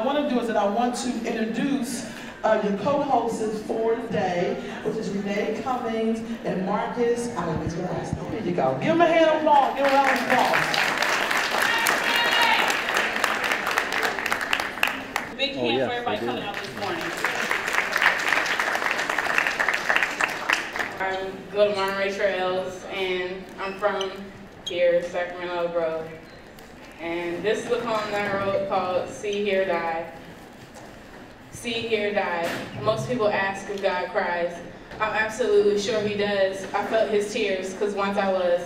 I want to do is that I want to introduce your co-hosts for today, which is Renee Cummings and Marcus. I don't know his last name. Here you go. Give him a hand of applause. Give him a round of applause. Big hand for everybody coming out this morning. I go to Monterey Trails, and I'm from here, Sacramento Grove. And this is the poem that I wrote called See Here Die. See Here Die. Most people ask if God cries. I'm absolutely sure he does. I felt his tears, because once I was.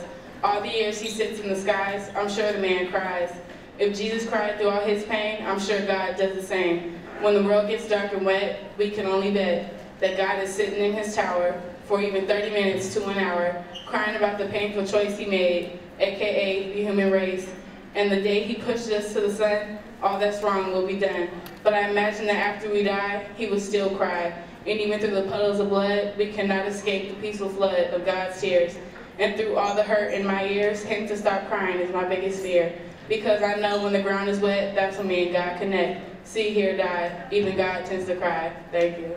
All the years he sits in the skies, I'm sure the man cries. If Jesus cried through all his pain, I'm sure God does the same. When the world gets dark and wet, we can only bet that God is sitting in his tower for even 30 minutes to an hour, crying about the painful choice he made, aka the human race. And the day he pushed us to the sun, all that's wrong will be done. But I imagine that after we die, he will still cry. And even through the puddles of blood, we cannot escape the peaceful flood of God's tears. And through all the hurt in my ears, him to stop crying is my biggest fear. Because I know when the ground is wet, that's when me and God connect. See here die, even God tends to cry. Thank you.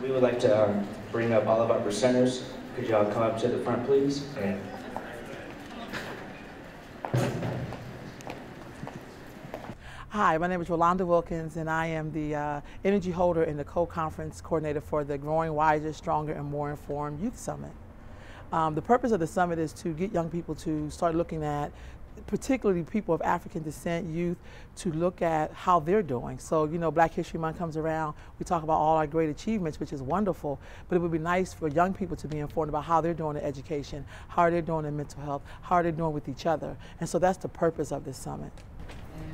We would like to bring up all of our presenters. Could y'all come up to the front, please? And Hi, my name is Rolanda Wilkins, and I am the energy holder and the co-conference coordinator for the Growing Wiser, Stronger, and More Informed Youth Summit. The purpose of the summit is to get young people to start looking at, particularly people of African descent, youth, to look at how they're doing. So, you know, Black History Month comes around, we talk about all our great achievements, which is wonderful, but it would be nice for young people to be informed about how they're doing in education, how are they doing in mental health, how are they doing with each other. And so that's the purpose of this summit.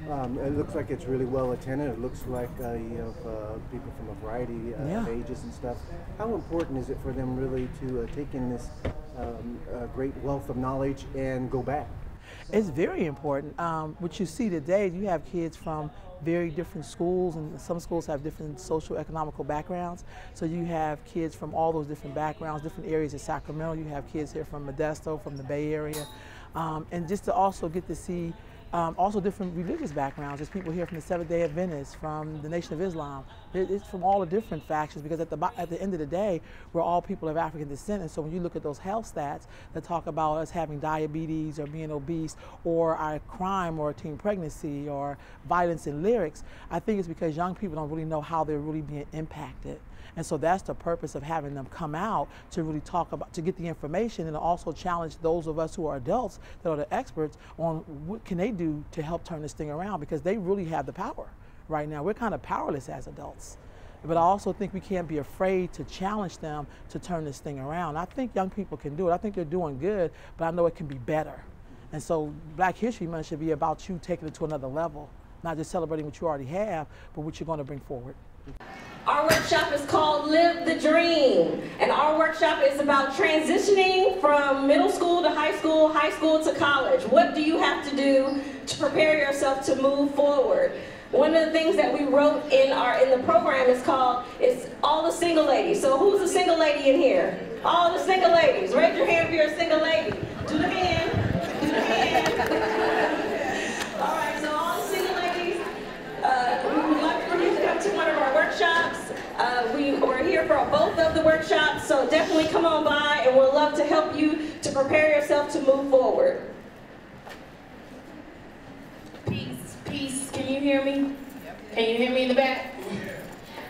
It looks like it's really well attended. It looks like you have people from a variety of ages and stuff. How important is it for them really to take in this great wealth of knowledge and go back? It's very important. What you see today, you have kids from very different schools, and some schools have different social economical backgrounds. So you have kids from all those different backgrounds, different areas of Sacramento. You have kids here from Modesto, from the Bay Area. And just to also get to see also different religious backgrounds. There's people here from the Seventh-day Adventists, from the Nation of Islam. It's from all the different factions, because at the end of the day, we're all people of African descent. And so when you look at those health stats that talk about us having diabetes or being obese, or our crime or teen pregnancy or violence in lyrics, I think it's because young people don't really know how they're really being impacted. And so that's the purpose of having them come out, to really talk about, to get the information, and to also challenge those of us who are adults that are the experts on what can they do to help turn this thing around, because they really have the power right now. We're kind of powerless as adults. But I also think we can't be afraid to challenge them to turn this thing around. I think young people can do it. I think they're doing good, but I know it can be better. And so Black History Month should be about you taking it to another level, not just celebrating what you already have, but what you're going to bring forward. Our workshop is called Live the Dream, and our workshop is about transitioning from middle school to high school to college. What do you have to do to prepare yourself to move forward? One of the things that we wrote in the program is called, it's all the single ladies. So who's a single lady in here? All the single ladies. Raise your hand if you're a single lady. Do the hand. Do the hand. All right, so all the single ladies, we would love for you to come to one of our workshops. We're here for both of the workshops, so definitely come on by, and we'll love to help you to prepare yourself to move forward. Peace, peace. Can you hear me? Can you hear me in the back?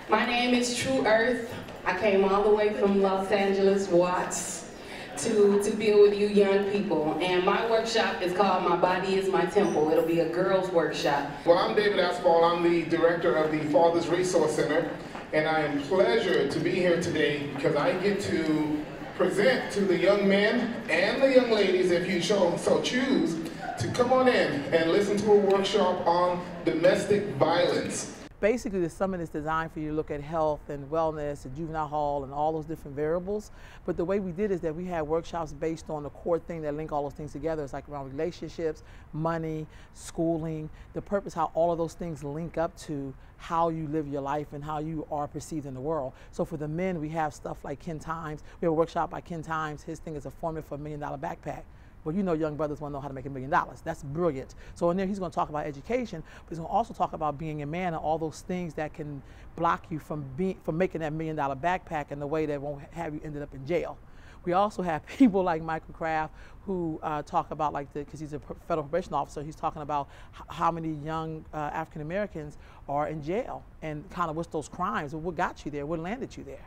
My name is True Earth. I came all the way from Los Angeles, Watts, to deal with you young people. And my workshop is called My Body is My Temple. It'll be a girls' workshop. Well, I'm David Aspall. I'm the director of the Fathers Resource Center. And I am pleasured to be here today because I get to present to the young men and the young ladies, if you so choose, to come on in and listen to a workshop on domestic violence. Basically, the summit is designed for you to look at health and wellness and juvenile hall and all those different variables. But the way we did is that we had workshops based on the core thing that link all those things together. It's like around relationships, money, schooling, the purpose, how all of those things link up to how you live your life and how you are perceived in the world. So for the men, we have stuff like Ken Times. We have a workshop by Ken Times. His thing is a formula for $1 million backpack. Well, you know young brothers want to know how to make $1 million. That's brilliant. So in there he's going to talk about education, but he's going to also talk about being a man and all those things that can block you from making that $1 million backpack in a way that won't have you ended up in jail. We also have people like Michael Kraft who talk about, like, because he's a federal probation officer, he's talking about how many young African Americans are in jail and kind of what's those crimes and what got you there, what landed you there.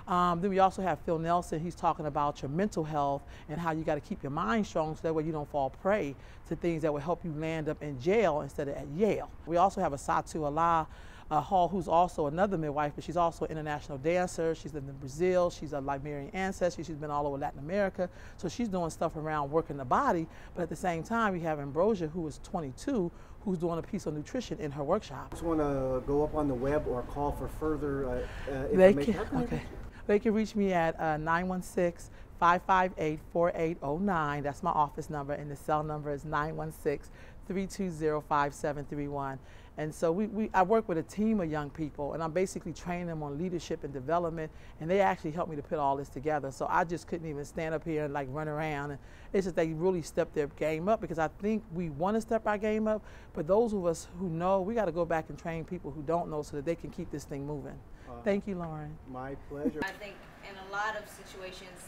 Then we also have Phil Nelson. He's talking about your mental health and how you got to keep your mind strong so that way you don't fall prey to things that will help you land up in jail instead of at Yale. We also have Asatu Allah Hall, who's also another midwife, but she's also an international dancer. She's lived in Brazil. She's of Liberian ancestry. She's been all over Latin America. So she's doing stuff around working the body. But at the same time, we have Ambrosia, who is 22, who's doing a piece of nutrition in her workshop. Just want to go up on the web or call for further information. They can reach me at 916-558-4809. That's my office number, and the cell number is 916-320-5731. And so I work with a team of young people, and I'm basically training them on leadership and development, and they actually helped me to put all this together. So I just couldn't even stand up here and like run around. And it's just they really stepped their game up, because I think we want to step our game up, but those of us who know, we got to go back and train people who don't know so that they can keep this thing moving. Thank you, Loren. My pleasure. I think in a lot of situations,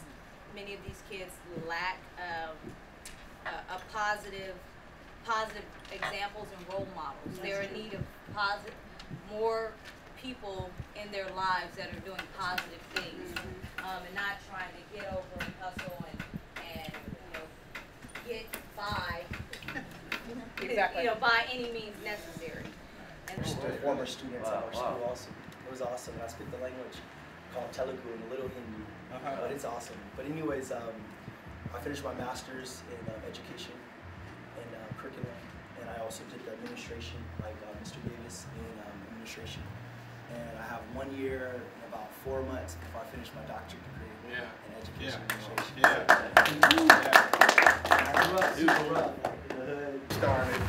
many of these kids lack a positive examples and role models. They're in need of more people in their lives that are doing positive things, and not trying to get over and hustle and get by. Exactly. By any means necessary. And former students at our school also. It was awesome. I speak the language called Telugu and a little Hindi, but it's awesome. But anyways, I finished my master's in education and curriculum, and I also did the administration, like Mr. Davis in administration. And I have 1 year and about 4 months before I finish my doctorate degree in education administration. I grew up super rough in the hood. Started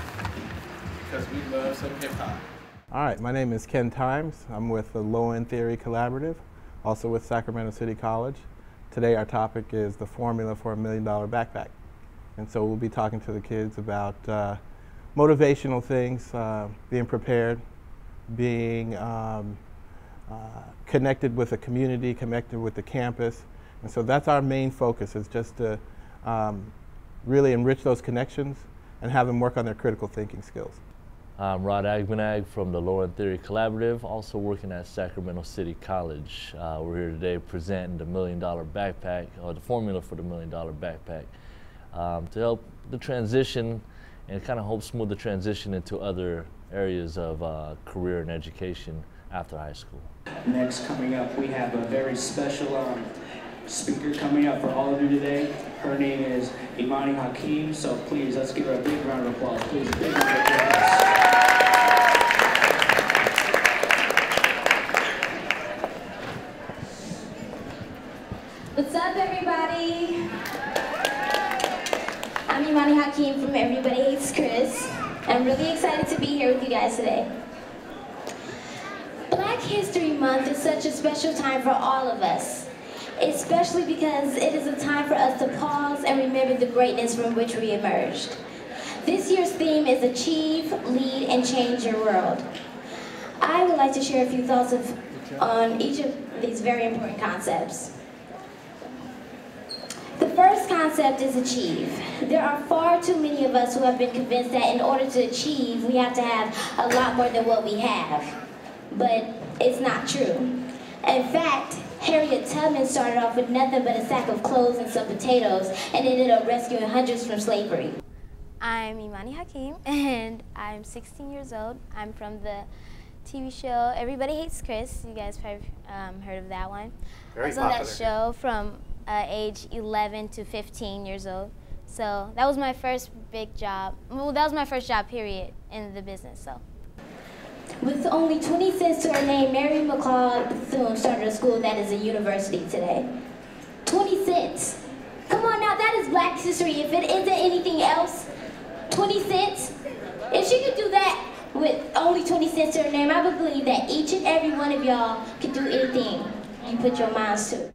because we love some hip hop. All right, my name is Ken Times. I'm with the Low End Theory Collaborative, also with Sacramento City College. Today our topic is the formula for $1 million backpack. And so we'll be talking to the kids about motivational things, being prepared, being connected with the community, connected with the campus. And so that's our main focus, is just to really enrich those connections and have them work on their critical thinking skills. I'm Rod Agmanag from the Loren Theory Collaborative, also working at Sacramento City College. We're here today presenting the $1 million backpack, or the formula for the $1 million backpack, to help the transition and kind of help smooth the transition into other areas of career and education after high school. Next, coming up, we have a very special speaker coming up for all of you today. Her name is Imani Hakim, so please, let's give her a big round of applause. Please, a big round of applause. What's up, everybody? I'm Imani Hakim from Everybody Hates Chris. I'm really excited to be here with you guys today. Black History Month is such a special time for all of us, especially because it is a time for us to pause and remember the greatness from which we emerged. This year's theme is Achieve, Lead, and Change Your World. I would like to share a few thoughts on each of these very important concepts. The first concept is achieve. There are far too many of us who have been convinced that in order to achieve, we have to have a lot more than what we have. But it's not true. In fact, Harriet Tubman started off with nothing but a sack of clothes and some potatoes and ended up rescuing hundreds from slavery. I'm Imani Hakim, and I'm 16 years old. I'm from the TV show Everybody Hates Chris. You guys probably heard of that one. Very I was on that show from age 11 to 15 years old. So that was my first big job. Well, that was my first job, period, in the business. So. With only 20 cents to her name, Mary McLeod Bethune started a school that is a university today. 20 cents. Come on now, that is Black history. If it isn't anything else, 20 cents. If she could do that with only 20 cents to her name, I would believe that each and every one of y'all could do anything you put your minds to.